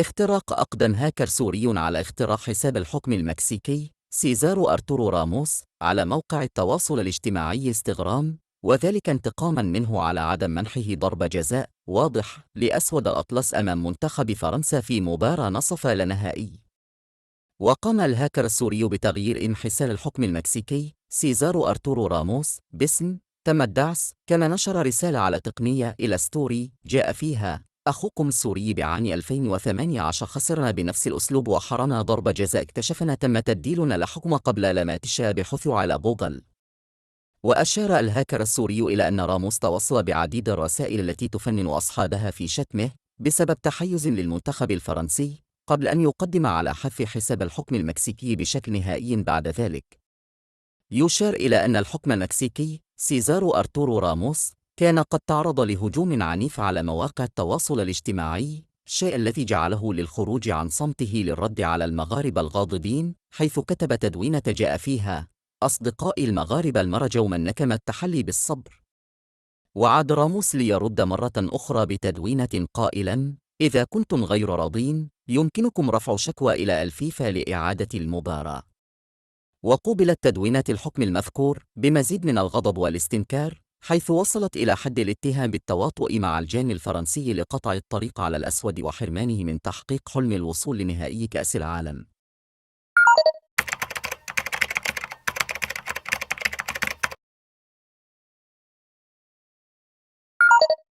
اختراق أقدم هاكر سوري على اختراق حساب الحكم المكسيكي سيزارو أرتورو راموس على موقع التواصل الاجتماعي انستغرام، وذلك انتقاما منه على عدم منحه ضربة جزاء واضح لأسود الأطلس أمام منتخب فرنسا في مباراة نصف لا نهائي. وقام الهاكر السوري بتغيير انحسار الحكم المكسيكي سيزارو أرتورو راموس باسم تم الدعس. كما نشر رسالة على تقنية إلى ستوري جاء فيها: أخوكم السوري بعام 2018 خسرنا بنفس الأسلوب وحرنا ضربة جزاء، اكتشفنا تم تبديلنا لحكم قبل لما تشابه على جوجل. وأشار الهاكر السوري إلى أن راموس توصل بعديد الرسائل التي تفنن أصحابها في شتمه بسبب تحيز للمنتخب الفرنسي، قبل أن يقدم على حذف حساب الحكم المكسيكي بشكل نهائي بعد ذلك. يشار إلى أن الحكم المكسيكي سيزارو أرتورو راموس كان قد تعرض لهجوم عنيف على مواقع التواصل الاجتماعي، الشيء الذي جعله للخروج عن صمته للرد على المغاربة الغاضبين، حيث كتب تدوينة جاء فيها: أصدقائي المغاربة المرج من نكم التحلي بالصبر. وعاد راموس ليرد مرة أخرى بتدوينة قائلا: إذا كنتم غير راضين يمكنكم رفع شكوى إلى الفيفا لإعادة المباراة. وقوبلت تدوينات الحكم المذكور بمزيد من الغضب والاستنكار، حيث وصلت إلى حد الاتهام بالتواطؤ مع الجاني الفرنسي لقطع الطريق على الأسود وحرمانه من تحقيق حلم الوصول لنهائي كأس العالم.